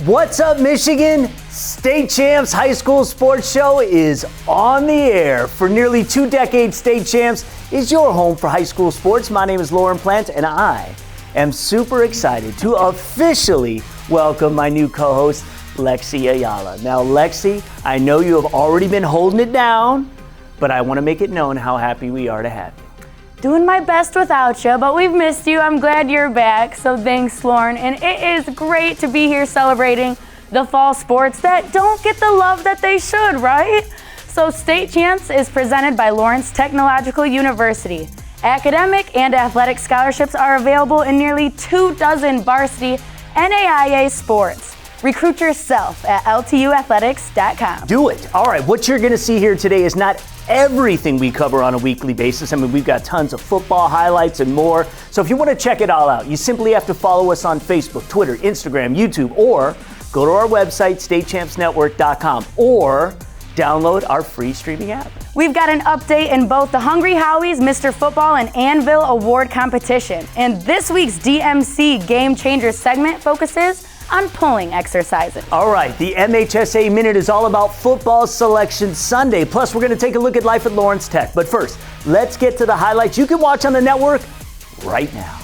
What's up, Michigan? State Champs High School Sports Show is on the air. For nearly 2 decades, State Champs is your home for high school sports. My name is Lorne and I am super excited to officially welcome my new co-host, Lexi Ayala. Now, Lexi, I know you have already been holding it down, but I want to make it known how happy we are to have you. Doing my best without you, but we've missed you. I'm glad you're back, so thanks, Lorne. And it is great to be here celebrating the fall sports that don't get the love that they should, right? So State Champs is presented by Lawrence Technological University. Academic and athletic scholarships are available in nearly 24 varsity NAIA sports. Recruit yourself at ltuathletics.com. Do it. All right, what you're going to see here today is not everything we cover on a weekly basis. I mean, we've got tons of football highlights and more. So if you want to check it all out, you simply have to follow us on Facebook, Twitter, Instagram, YouTube, or go to our website, statechampsnetwork.com, or download our free streaming app. We've got an update in both the Hungry Howie's Mr. Football and Anvil Award competition. And this week's DMC Game Changer segment focuses on pulling exercises. All right, the MHSAA Minute is all about Football Selection Sunday. Plus, we're going to take a look at life at Lawrence Tech. But first, let's get to the highlights you can watch on the network right now.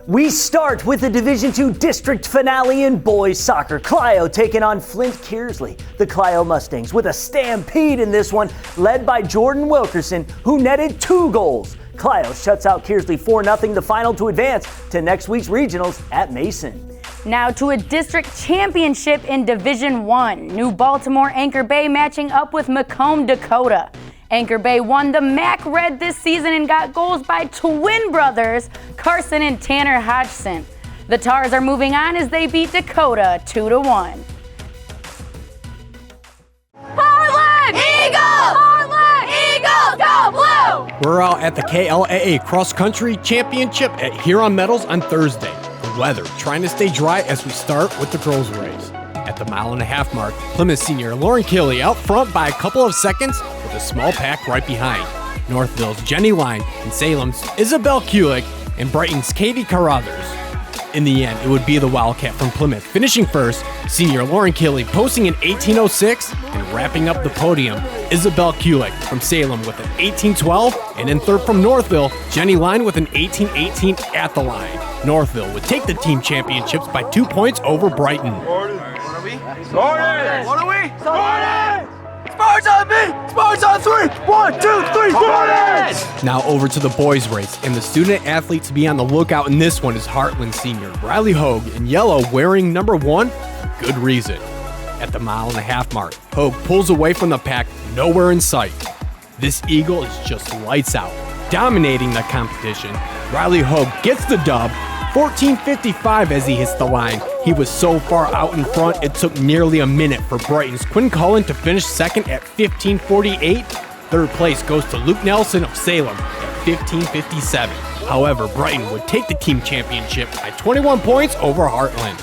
We start with the Division II district finale in boys soccer. Clio taking on Flint Kearsley. The Clio Mustangs with a stampede in this one, led by Jordan Wilkerson, who netted 2 goals. Clio shuts out Kearsley 4-0, the final to advance to next week's regionals at Mason. Now to a district championship in Division I. New Baltimore Anchor Bay matching up with Macomb, Dakota. Anchor Bay won the MAC Red this season and got goals by twin brothers, Carson and Tanner Hodgson. The Tars are moving on as they beat Dakota 2-1. Portland Eagles! Portland Eagles, go blue! We're out at the KLA Cross Country Championship at Huron Meadows on Thursday. The weather trying to stay dry as we start with the girls' race. At the 1.5 mile mark, Plymouth senior Lauren Kelly out front by a couple of seconds with a small pack right behind. Northville's Jenny Line and Salem's Isabel Kulik and Brighton's Katie Carruthers. In the end, it would be the Wildcat from Plymouth finishing first, senior Lauren Kelly posting an 18:06 and wrapping up the podium, Isabel Kulik from Salem with an 18:12, and in third from Northville, Jenny Line with an 18:18 at the line. Northville would take the team championships by 2 points over Brighton. Sports! What are we? Sports! Sports on me! Sports on 3! 1, 2, 3, Sports! Now over to the boys' race, and the student athlete to be on the lookout in this one is Heartland senior Riley Hogue in yellow wearing number 1 for good reason. At the 1.5 mile mark, Hogue pulls away from the pack, nowhere in sight. This Eagle is just lights out, dominating the competition. Riley Hogue gets the dub, 14:55 as he hits the line. He was so far out in front, it took nearly a minute for Brighton's Quinn Cullen to finish second at 15:48. Third place goes to Luke Nelson of Salem at 15:57. However, Brighton would take the team championship by 21 points over Heartland.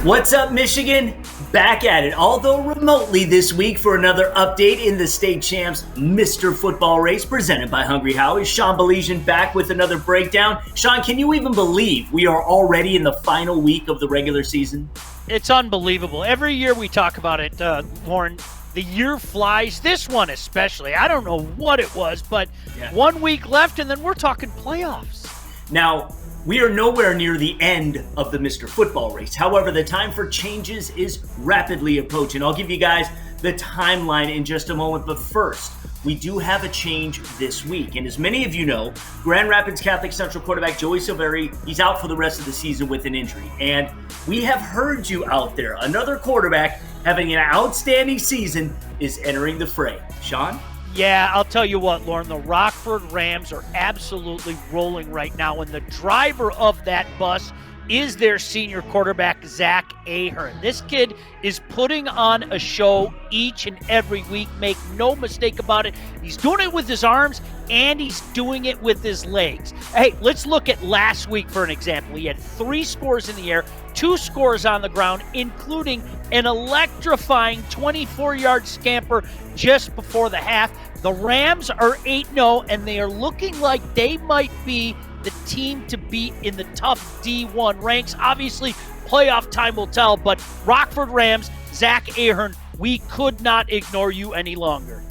What's up, Michigan? Back at it, although remotely this week for another update in the State Champs Mr. Football race presented by Hungry Howie. Sean Belizean back with another breakdown. Sean, can you even believe we are already in the final week of the regular season? It's unbelievable. Every year we talk about it, Lauren. The year flies, this one especially. I don't know what it was, but 1 week left and then we're talking playoffs. Now, we are nowhere near the end of the Mr. Football race. However, the time for changes is rapidly approaching. I'll give you guys the timeline in just a moment, but first, we do have a change this week. And as many of you know, Grand Rapids Catholic Central quarterback Joey Silveri, he's out for the rest of the season with an injury. And we have heard you out there. Another quarterback having an outstanding season is entering the fray. Sean? Yeah, I'll tell you what, Lauren, the Rockford Rams are absolutely rolling right now, and the driver of that bus is their senior quarterback, Zach Ahern. This kid is putting on a show each and every week. Make no mistake about it. He's doing it with his arms, and he's doing it with his legs. Hey, let's look at last week for an example. He had 3 scores in the air, 2 scores on the ground, including an electrifying 24-yard scamper just before the half. The Rams are 8-0, and they are looking like they might be the team to beat in the tough D1 ranks. Obviously, playoff time will tell, but Rockford Rams, Zach Ahern, we could not ignore you any longer.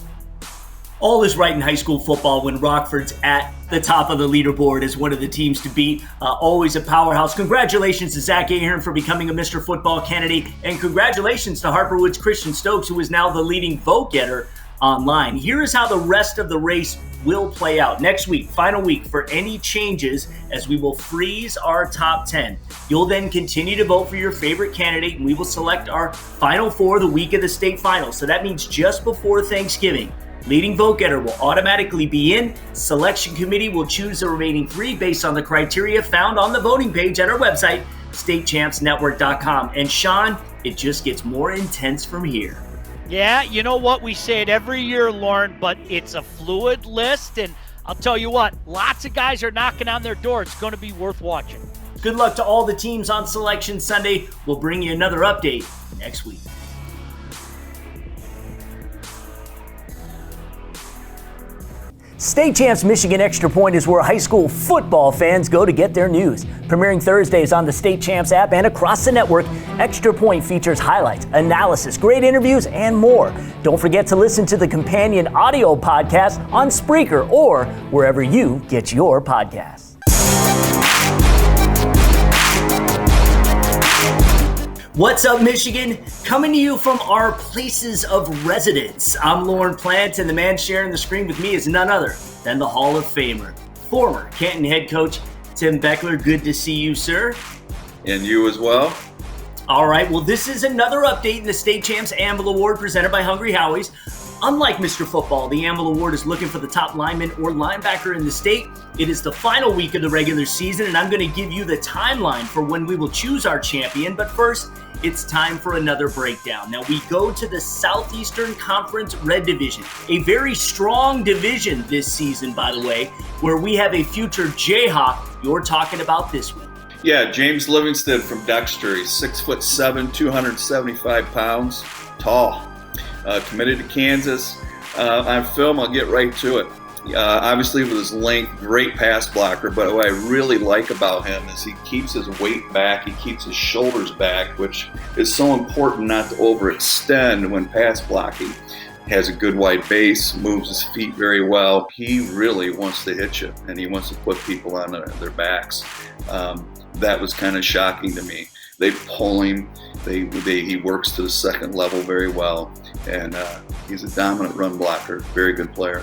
All is right in high school football when Rockford's at the top of the leaderboard as one of the teams to beat. Always a powerhouse. Congratulations to Zach Ahern for becoming a Mr. Football candidate, and congratulations to Harperwood's Christian Stokes, who is now the leading vote getter online. Here is how the rest of the race will play out. Next week, final week for any changes, as we will freeze our top 10. You'll then continue to vote for your favorite candidate, and we will select our final 4 the week of the state finals. So that means just before Thanksgiving. Leading vote getter will automatically be in. Selection committee will choose the remaining 3 based on the criteria found on the voting page at our website, statechampsnetwork.com. And Sean, it just gets more intense from here. Yeah, you know what? We say it every year, Lorne, but it's a fluid list, and I'll tell you what, lots of guys are knocking on their door. It's going to be worth watching. Good luck to all the teams on Selection Sunday. We'll bring you another update next week. State Champs Michigan Extra Point is where high school football fans go to get their news. Premiering Thursdays on the State Champs app and across the network, Extra Point features highlights, analysis, great interviews, and more. Don't forget to listen to the companion audio podcast on Spreaker or wherever you get your podcasts. What's up, Michigan? Coming to you from our places of residence. I'm Lorne Plant, and the man sharing the screen with me is none other than the Hall of Famer, former Canton head coach Tim Beckler. Good to see you, sir. And you as well. All right, well, this is another update in the State Champs Anvil Award presented by Hungry Howie's. Unlike Mr. Football, the Anvil Award is looking for the top lineman or linebacker in the state. It is the final week of the regular season, and I'm going to give you the timeline for when we will choose our champion. But first, it's time for another breakdown. Now, we go to the Southeastern Conference Red Division, a very strong division this season, by the way, where we have a future Jayhawk you're talking about this week. Yeah, James Livingston from Dexter. He's 6'7", 275 pounds, tall. Committed to Kansas. On film, I'll get right to it. Obviously, with his length, great pass blocker, but what I really like about him is he keeps his weight back, he keeps his shoulders back, which is so important not to overextend when pass blocking. Has a good wide base, moves his feet very well. He really wants to hit you, and he wants to put people on their backs. That was kind of shocking to me. They pull him. He works to the second level very well, and he's a dominant run blocker. Very good player.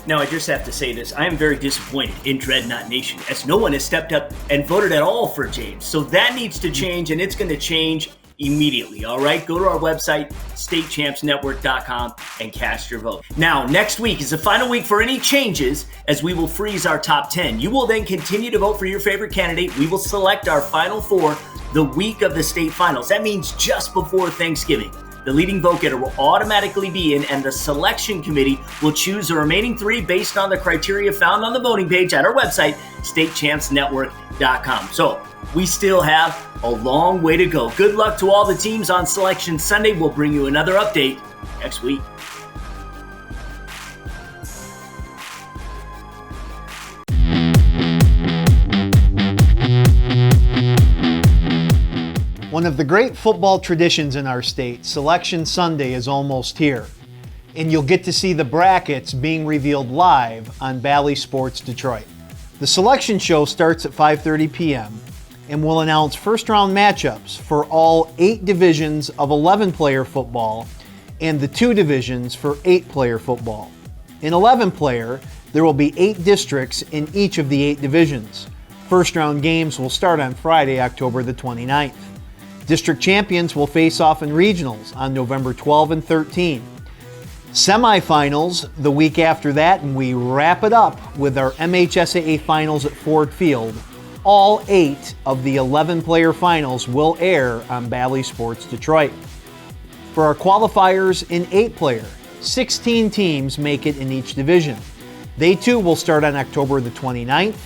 Now, I just have to say this. I am very disappointed in Dreadnought Nation, as no one has stepped up and voted at all for James. So that needs to change, and it's going to change immediately, all right? Go to our website, statechampsnetwork.com, and cast your vote. Now, next week is the final week for any changes, as we will freeze our top 10. You will then continue to vote for your favorite candidate. We will select our final 4 the week of the state finals. That means just before Thanksgiving. The leading vote getter will automatically be in, and the selection committee will choose the remaining 3 based on the criteria found on the voting page at our website, statechampsnetwork.com. So we still have a long way to go. Good luck to all the teams on Selection Sunday. We'll bring you another update next week. One of the great football traditions in our state, Selection Sunday, is almost here. And you'll get to see the brackets being revealed live on Bally Sports Detroit. The selection show starts at 5:30 p.m. and will announce first-round matchups for all 8 divisions of 11-player football and the 2 divisions for 8-player football. In 11-player, there will be 8 districts in each of the 8 divisions. First-round games will start on Friday, October the 29th. District champions will face off in regionals on November 12 and 13. Semifinals the week after that, and we wrap it up with our MHSAA finals at Ford Field. All 8 of the 11-player finals will air on Bally Sports Detroit. For our qualifiers in 8-player, 16 teams make it in each division. They too will start on October the 29th.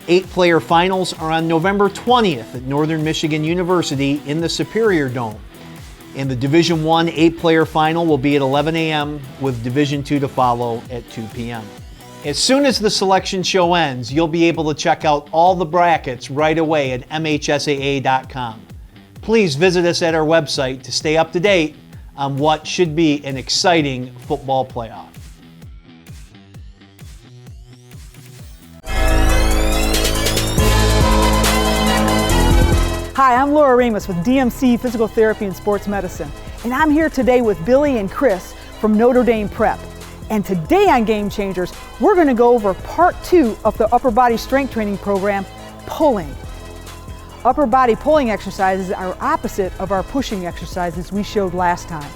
8-player finals are on November 20th at Northern Michigan University in the Superior Dome. And the Division I 8-player final will be at 11 a.m. with Division II to follow at 2 p.m. As soon as the selection show ends, you'll be able to check out all the brackets right away at MHSAA.com. Please visit us at our website to stay up to date on what should be an exciting football playoff. Hi, I'm Laura Ramos with DMC Physical Therapy and Sports Medicine, and I'm here today with Billy and Chris from Notre Dame Prep. And today on Game Changers, we're going to go over part 2 of the upper body strength training program, pulling. Upper body pulling exercises are opposite of our pushing exercises we showed last time.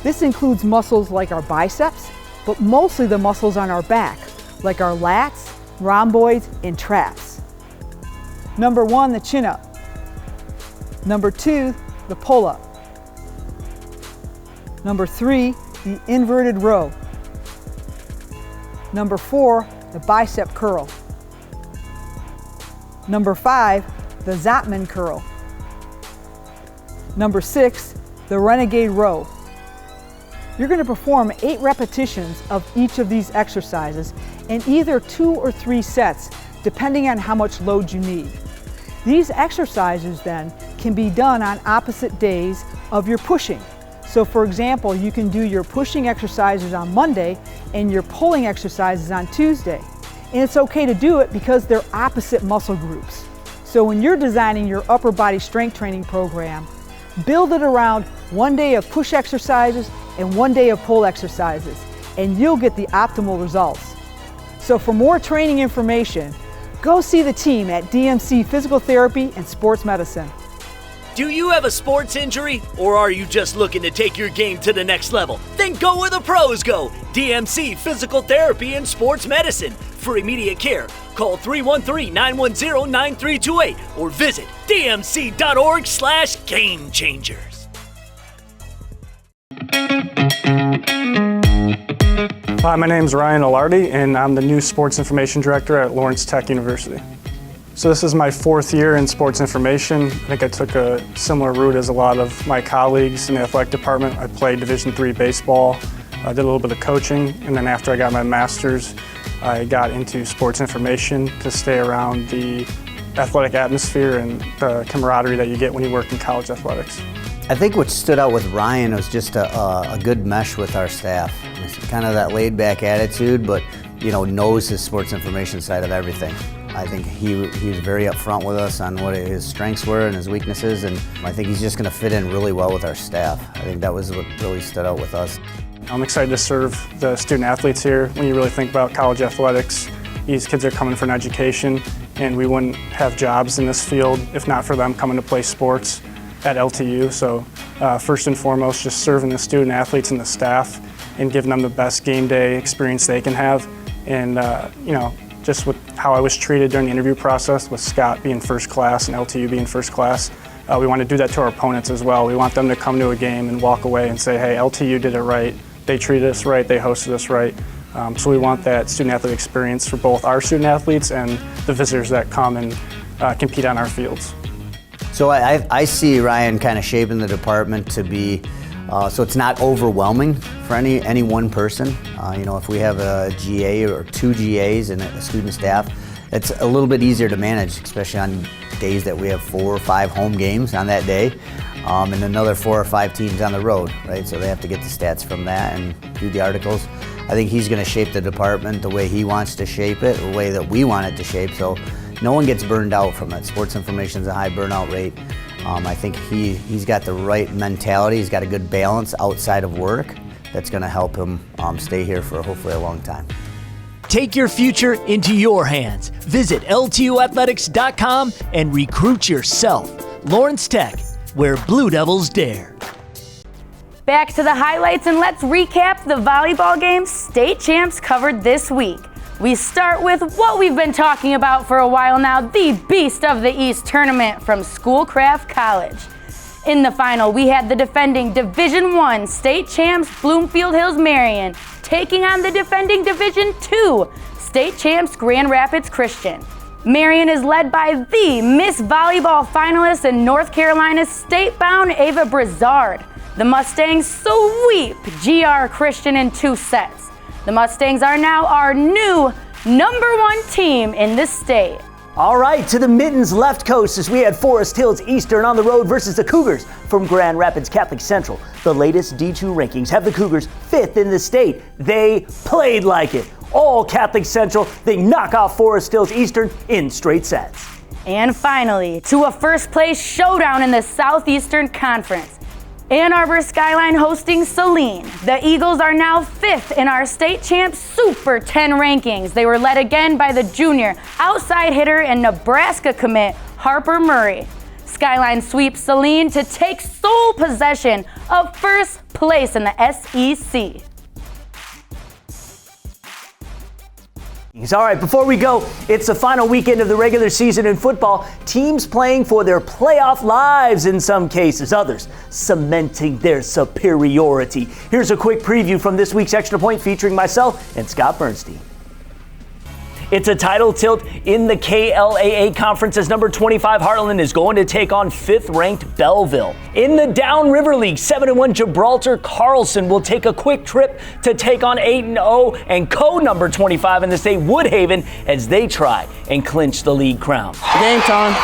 This includes muscles like our biceps, but mostly the muscles on our back, like our lats, rhomboids, and traps. Number 1, the chin up. Number 2, the pull up. Number 3, the inverted row. Number 4, the bicep curl. Number 5, the Zotman curl. Number 6, the renegade row. You're going to perform 8 repetitions of each of these exercises in either 2 or 3 sets, depending on how much load you need. These exercises then can be done on opposite days of your pushing. So for example, you can do your pushing exercises on Monday and your pulling exercises on Tuesday. And it's okay to do it because they're opposite muscle groups. So when you're designing your upper body strength training program, build it around 1 day of push exercises and 1 day of pull exercises, and you'll get the optimal results. So for more training information, go see the team at DMC Physical Therapy and Sports Medicine. Do you have a sports injury, or are you just looking to take your game to the next level? Then go where the pros go. DMC Physical Therapy and Sports Medicine. For immediate care, call 313-910-9328 or visit dmc.org/gamechangers. Hi, my name is Ryan Elardi, and I'm the new Sports Information Director at Lawrence Tech University. So this is my 4th year in sports information. I think I took a similar route as a lot of my colleagues in the athletic department. I played Division III baseball, I did a little bit of coaching, and then after I got my master's, I got into sports information to stay around the athletic atmosphere and the camaraderie that you get when you work in college athletics. I think what stood out with Ryan was just a good mesh with our staff. It's kind of that laid-back attitude, but knows his sports information side of everything. I think he was very upfront with us on what his strengths were and his weaknesses, and I think he's just going to fit in really well with our staff. I think that was what really stood out with us. I'm excited to serve the student athletes here. When you really think about college athletics, these kids are coming for an education, and we wouldn't have jobs in this field if not for them coming to play sports at LTU. So first and foremost, just serving the student athletes and the staff and giving them the best game day experience they can have. And just with how I was treated during the interview process, with Scott being first class and LTU being first class, we want to do that to our opponents as well. We want them to come to a game and walk away and say, hey, LTU did it right, they treated us right, they hosted us right. So we want that student athlete experience for both our student athletes and the visitors that come and compete on our fields. So I see Ryan kind of shaping the department to be, so it's not overwhelming for any one person. If we have a GA or 2 GAs and a student staff, it's a little bit easier to manage, especially on days that we have 4 or 5 home games on that day, and another 4 or 5 teams on the road, right? So they have to get the stats from that and do the articles. I think he's going to shape the department the way he wants to shape it, the way that we want it to shape, so no one gets burned out from it. Sports information is a high burnout rate. I think he's got the right mentality. He's got a good balance outside of work that's going to help him stay here for hopefully a long time. Take your future into your hands. Visit LTUathletics.com and recruit yourself. Lawrence Tech, where Blue Devils dare. Back to the highlights, and let's recap the volleyball games state champs covered this week. We start with what we've been talking about for a while now, the Beast of the East tournament from Schoolcraft College. In the final, we had the defending Division I state champs Bloomfield Hills Marion taking on the defending Division II state champs Grand Rapids Christian. Marion is led by the Miss Volleyball finalist and North Carolina's state-bound Ava Brizard. The Mustangs sweep GR Christian in 2 sets. The Mustangs are now our new #1 team in the state. All right, to the Mittens left coast as we had Forest Hills Eastern on the road versus the Cougars from Grand Rapids Catholic Central. The latest D2 rankings have the Cougars 5th in the state. They played like it. All Catholic Central, they knock off Forest Hills Eastern in straight sets. And finally, to a first place showdown in the Southeastern Conference. Ann Arbor Skyline hosting Saline. The Eagles are now 5th in our state champs Super 10 rankings. They were led again by the junior outside hitter and Nebraska commit Harper Murray. Skyline sweeps Saline to take sole possession of first place in the SEC. All right, before we go, it's the final weekend of the regular season in football. Teams playing for their playoff lives in some cases, others cementing their superiority. Here's a quick preview from this week's Extra Point featuring myself and Scott Bernstein. It's a title tilt in the KLAA conference as number 25 Heartland is going to take on 5th-ranked Belleville. In the Downriver League, 7-1 Gibraltar Carlson will take a quick trip to take on 8-0 and co-number 25 in the state Woodhaven as they try and clinch the league crown. Game time.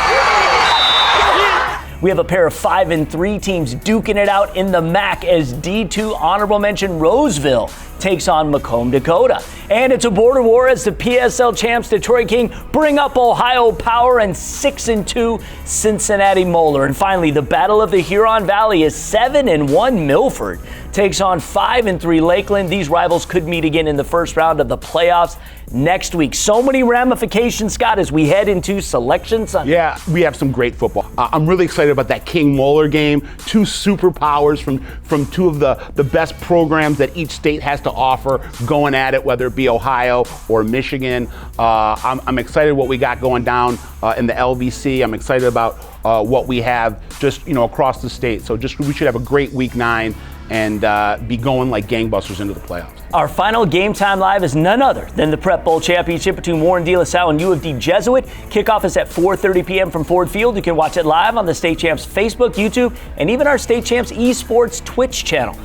We have a pair of 5-3 teams duking it out in the MAC as D2 honorable mention Roseville takes on Macomb, Dakota. And it's a border war as the PSL champs Detroit King bring up Ohio Power and 6-2 Cincinnati Moeller. And finally, the Battle of the Huron Valley is 7-1 Milford takes on 5-3 Lakeland. These rivals could meet again in the first round of the playoffs next week. So many ramifications, Scott, as we head into Selection Sunday. Yeah, we have some great football. I'm really excited about that King-Moeller game. 2 superpowers from 2 of the best programs that each state has to offer going at it, whether it be Ohio or Michigan. I'm excited what we got going down in the LVC. I'm excited about what we have just across the state. So we should have a great week 9 and be going like gangbusters into the playoffs. Our final Game Time Live is none other than the Prep Bowl Championship between Warren De La Salle and U of D Jesuit. Kickoff is at 4:30 p.m. from Ford Field. You can watch it live on the State Champs Facebook, YouTube, and even our State Champs Esports Twitch channel.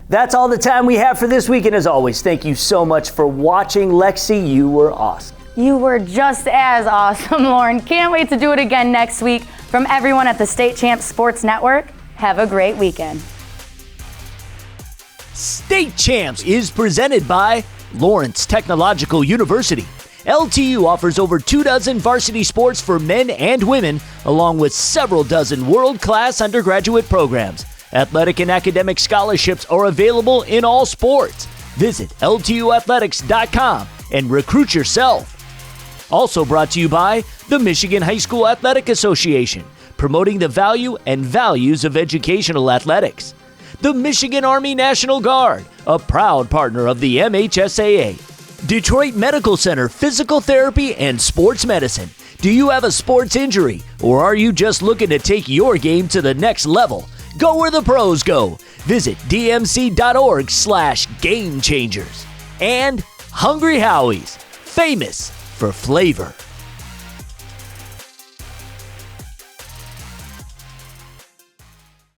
That's all the time we have for this week, and as always, thank you so much for watching. Lexi, you were awesome. You were just as awesome, Lorne. Can't wait to do it again next week. From everyone at the State Champs Sports Network, have a great weekend. State Champs is presented by Lawrence Technological University. LTU offers over 24 varsity sports for men and women, along with several dozen world-class undergraduate programs. Athletic and academic scholarships are available in all sports. Visit LTUathletics.com and recruit yourself. Also brought to you by the Michigan High School Athletic Association, promoting the value and values of educational athletics. The Michigan Army National Guard, a proud partner of the MHSAA. Detroit Medical Center Physical Therapy and Sports Medicine. Do you have a sports injury, or are you just looking to take your game to the next level? Go where the pros go. Visit dmc.org/gamechangers. And Hungry Howie's, famous for flavor.